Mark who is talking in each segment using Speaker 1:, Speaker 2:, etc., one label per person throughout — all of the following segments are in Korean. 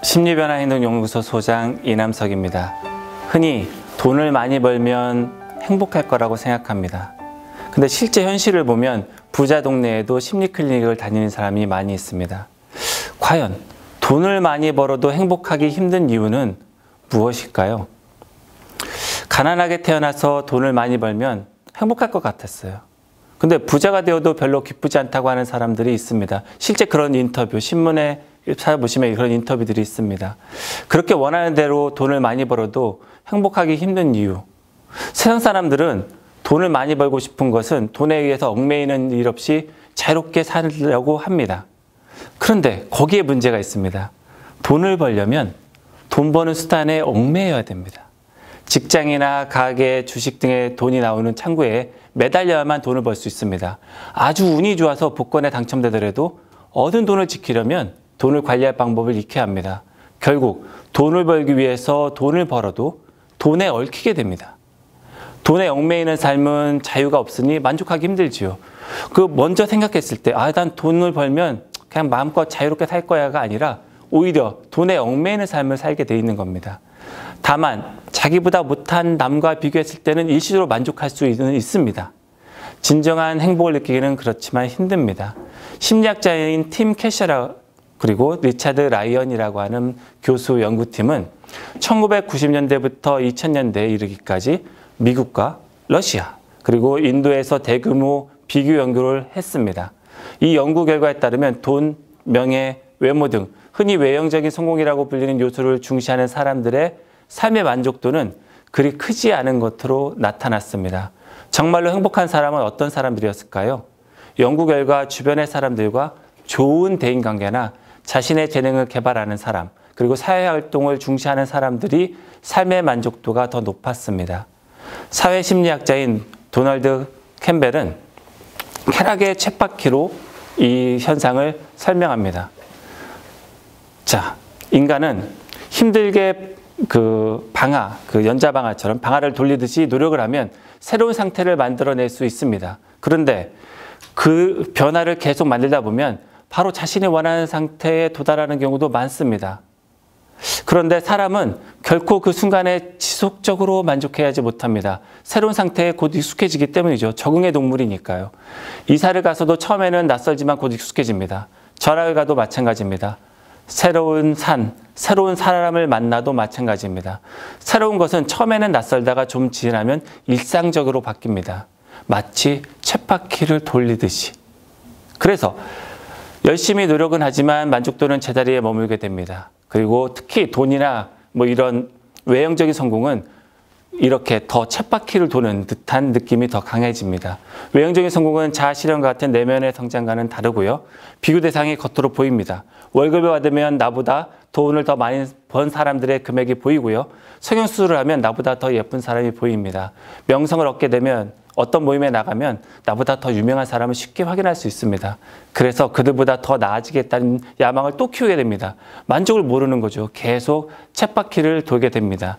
Speaker 1: 심리변화행동연구소 소장 이남석입니다. 흔히 돈을 많이 벌면 행복할 거라고 생각합니다. 근데 실제 현실을 보면 부자 동네에도 심리클리닉을 다니는 사람이 많이 있습니다. 과연 돈을 많이 벌어도 행복하기 힘든 이유는 무엇일까요? 가난하게 태어나서 돈을 많이 벌면 행복할 것 같았어요. 근데 부자가 되어도 별로 기쁘지 않다고 하는 사람들이 있습니다. 실제 그런 인터뷰, 신문에 찾아보시면 그런 인터뷰들이 있습니다. 그렇게 원하는 대로 돈을 많이 벌어도 행복하기 힘든 이유. 세상 사람들은 돈을 많이 벌고 싶은 것은 돈에 의해서 얽매이는 일 없이 자유롭게 살려고 합니다. 그런데 거기에 문제가 있습니다. 돈을 벌려면 돈 버는 수단에 얽매여야 됩니다. 직장이나 가게, 주식 등의 돈이 나오는 창구에 매달려야만 돈을 벌 수 있습니다. 아주 운이 좋아서 복권에 당첨되더라도 얻은 돈을 지키려면 돈을 관리할 방법을 익혀야 합니다. 결국 돈을 벌기 위해서 돈을 벌어도 돈에 얽히게 됩니다. 돈에 얽매이는 삶은 자유가 없으니 만족하기 힘들지요. 먼저 생각했을 때 난 돈을 벌면 그냥 마음껏 자유롭게 살 거야가 아니라 오히려 돈에 얽매이는 삶을 살게 돼 있는 겁니다. 다만 자기보다 못한 남과 비교했을 때는 일시적으로 만족할 수는 있습니다. 진정한 행복을 느끼기는 그렇지만 힘듭니다. 심리학자인 팀 캐셔라 그리고 리차드 라이언이라고 하는 교수 연구팀은 1990년대부터 2000년대에 이르기까지 미국과 러시아 그리고 인도에서 대규모 비교 연구를 했습니다. 이 연구 결과에 따르면 돈, 명예, 외모 등 흔히 외형적인 성공이라고 불리는 요소를 중시하는 사람들의 삶의 만족도는 그리 크지 않은 것으로 나타났습니다. 정말로 행복한 사람은 어떤 사람들이었을까요? 연구 결과 주변의 사람들과 좋은 대인관계나 자신의 재능을 개발하는 사람, 그리고 사회활동을 중시하는 사람들이 삶의 만족도가 더 높았습니다. 사회심리학자인 도널드 캠벨은 쾌락의 쳇바퀴로 이 현상을 설명합니다. 자, 인간은 힘들게 연자방아처럼 방아를 돌리듯이 노력을 하면 새로운 상태를 만들어낼 수 있습니다. 그런데 그 변화를 계속 만들다 보면 바로 자신이 원하는 상태에 도달하는 경우도 많습니다. 그런데 사람은 결코 그 순간에 지속적으로 만족해야지 못합니다. 새로운 상태에 곧 익숙해지기 때문이죠. 적응의 동물이니까요. 이사를 가서도 처음에는 낯설지만 곧 익숙해집니다. 전학을 가도 마찬가지입니다. 새로운 사람을 만나도 마찬가지입니다. 새로운 것은 처음에는 낯설다가 좀 지나면 일상적으로 바뀝니다. 마치 쳇바퀴를 돌리듯이. 그래서 열심히 노력은 하지만 만족도는 제자리에 머물게 됩니다. 그리고 특히 돈이나 이런 외형적인 성공은 이렇게 더 쳇바퀴를 도는 듯한 느낌이 더 강해집니다. 외형적인 성공은 자아실현과 같은 내면의 성장과는 다르고요. 비교 대상이 겉으로 보입니다. 월급을 받으면 나보다 돈을 더 많이 번 사람들의 금액이 보이고요. 성형수술을 하면 나보다 더 예쁜 사람이 보입니다. 명성을 얻게 되면 어떤 모임에 나가면 나보다 더 유명한 사람을 쉽게 확인할 수 있습니다. 그래서 그들보다 더 나아지겠다는 야망을 또 키우게 됩니다. 만족을 모르는 거죠. 계속 쳇바퀴를 돌게 됩니다.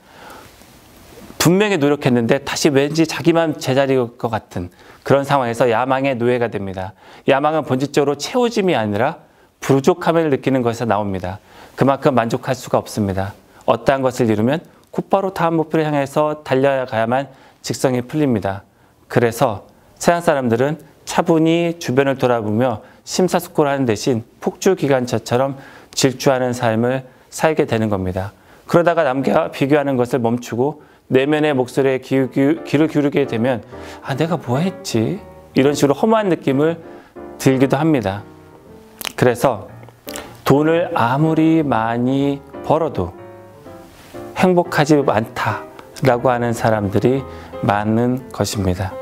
Speaker 1: 분명히 노력했는데 다시 왠지 자기만 제자리일 것 같은 그런 상황에서 야망의 노예가 됩니다. 야망은 본질적으로 채워짐이 아니라 부족함을 느끼는 것에서 나옵니다. 그만큼 만족할 수가 없습니다. 어떠한 것을 이루면 곧바로 다음 목표를 향해서 달려가야만 직성이 풀립니다. 그래서 세상 사람들은 차분히 주변을 돌아보며 심사숙고를 대신 폭주기관차처럼 질주하는 삶을 살게 되는 겁니다. 그러다가 남과 비교하는 것을 멈추고 내면의 목소리에 귀를 기울이게 되면 내가 뭐 했지? 이런 식으로 허무한 느낌을 들기도 합니다. 그래서 돈을 아무리 많이 벌어도 행복하지 않다라고 하는 사람들이 많은 것입니다.